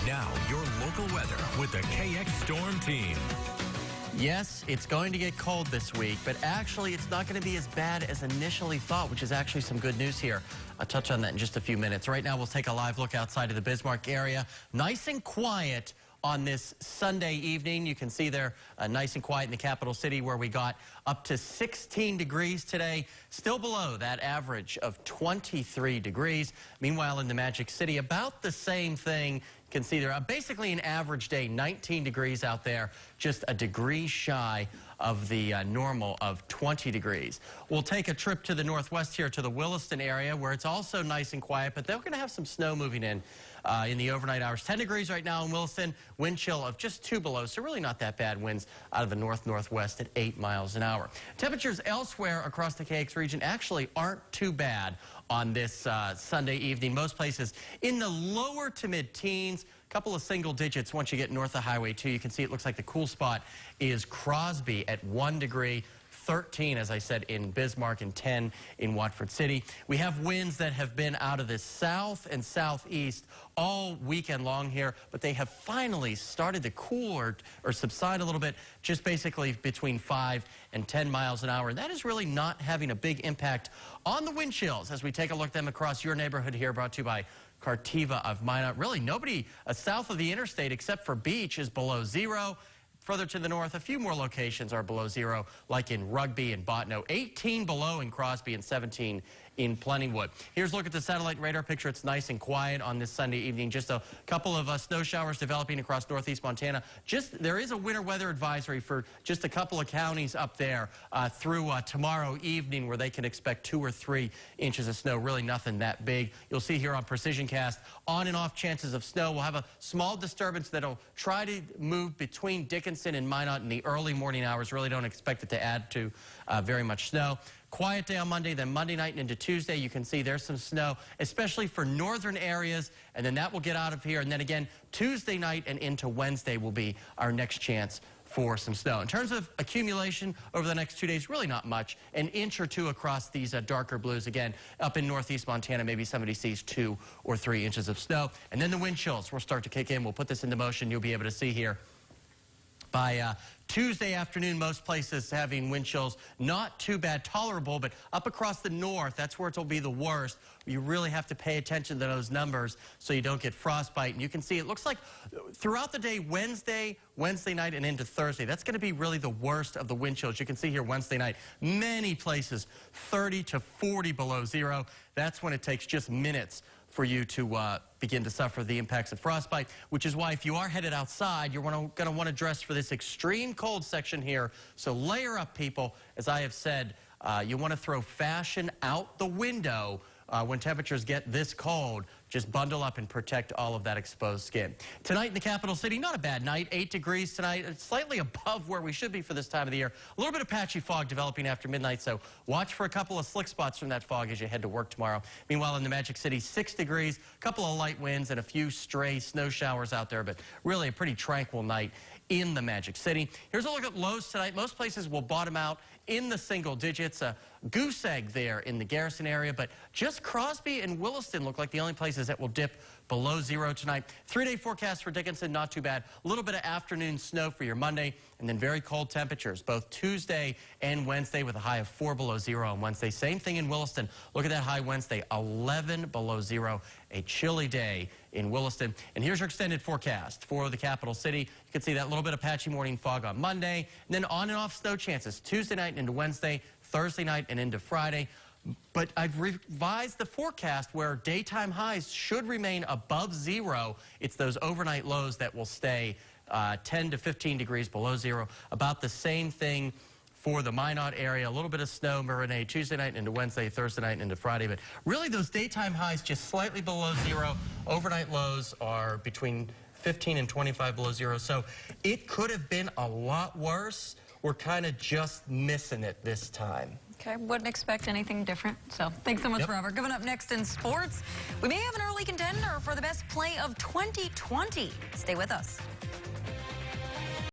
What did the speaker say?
Now, your local weather with the KX Storm Team. Yes, it's going to get cold this week, but actually it's not going to be as bad as initially thought, which is actually some good news here. I'll touch on that in just a few minutes. Right now, we'll take a live look outside of the Bismarck area. Nice and quiet on this Sunday evening. You can see there nice and quiet in the capital city where we got up to 16 degrees today, still below that average of 23 degrees. Meanwhile, in the Magic City, about the same thing. You can see there basically an average day, 19 degrees out there, just a degree shy of the normal of 20 degrees. We'll take a trip to the northwest here to the Williston area where it's also nice and quiet, but they're going to have some snow moving in the overnight hours. 10 degrees right now in Williston, wind chill of just 2 below, so really not that bad. Winds out of the north-northwest at 8 miles an hour. Temperatures elsewhere across the KX region actually aren't too bad on this Sunday evening. Most places in the lower to mid-teens, a couple of single digits once you get north of Highway 2. You can see it looks like the cool spot is Crosby at 1 degree. 13, as I said, in Bismarck and 10 in Watford City. We have winds that have been out of the south and southeast all weekend long here, but they have finally started to cool or subside a little bit, just basically between 5 and 10 miles an hour. And that is really not having a big impact on the wind chills as we take a look at them across your neighborhood here, brought to you by Cartiva of Minot. Really, nobody south of the interstate except for Beach is below zero. Further to the north, a few more locations are below zero, like in Rugby and Bottineau. 18 below in Crosby and 17 in Plentywood. Here's a look at the satellite radar picture. It's nice and quiet on this Sunday evening. Just a couple of snow showers developing across northeast Montana. There is a winter weather advisory for just a couple of counties up there through tomorrow evening where they can expect 2 or 3 inches of snow. Really nothing that big. You'll see here on Precision Cast, on and off chances of snow. We'll have a small disturbance that'll try to move between Dickinson and Minot in the early morning hours. Really don't expect it to add to very much snow. Quiet day on Monday, then Monday night and into Tuesday, you can see there's some snow, especially for northern areas, and then that will get out of here. And then again, Tuesday night and into Wednesday will be our next chance for some snow. In terms of accumulation over the next 2 days, really not much. An inch or 2 across these darker blues. Again, up in northeast Montana, maybe somebody sees 2 or 3 inches of snow. And then the wind chills will start to kick in. We'll put this into motion. You'll be able to see here by Tuesday afternoon, most places having wind chills, not too bad, tolerable, but up across the north, that's where it'll be the worst. You really have to pay attention to those numbers so you don't get frostbite. And you can see it looks like throughout the day, Wednesday night, and into Thursday, that's going to be really the worst of the wind chills. You can see here Wednesday night, many places 30 to 40 below zero. That's when it takes just minutes for you to begin to suffer the impacts of frostbite, which is why if you are headed outside, you're going to want to dress for this extreme cold section here. So layer up, people. As I have said, you want to throw fashion out the window when temperatures get this cold. Just bundle up and protect all of that exposed skin. Tonight in the capital city, not a bad night. 8 degrees tonight. It's slightly above where we should be for this time of the year. A little bit of patchy fog developing after midnight, so watch for a couple of slick spots from that fog as you head to work tomorrow. Meanwhile, in the Magic City, 6 degrees, a couple of light winds and a few stray snow showers out there, but really a pretty tranquil night in the Magic City. Here's a look at lows tonight. Most places will bottom out in the single digits. A goose egg there in the Garrison area, but just Crosby and Williston look like the only places that will dip below zero tonight. 3-day forecast for Dickinson, not too bad. A little bit of afternoon snow for your Monday, and then very cold temperatures, both Tuesday and Wednesday with a high of 4 below zero on Wednesday. Same thing in Williston. Look at that high Wednesday, 11 below zero. A chilly day in Williston. And here's your extended forecast for the capital city. You can see that little bit of patchy morning fog on Monday, and then on and off snow chances Tuesday night and into Wednesday, Thursday night and into Friday. But I've revised the forecast where daytime highs should remain above zero. It's those overnight lows that will stay 10 to 15 degrees below zero. About the same thing for the Minot area. A little bit of snow, Marinade, Tuesday night into Wednesday, Thursday night into Friday. But really those daytime highs just slightly below zero. Overnight lows are between 15 and 25 below zero. So it could have been a lot worse. We're kind of just missing it this time. Okay, wouldn't expect anything different. So thanks so much, Robert. Coming up next in sports, we may have an early contender for the best play of 2020. Stay with us.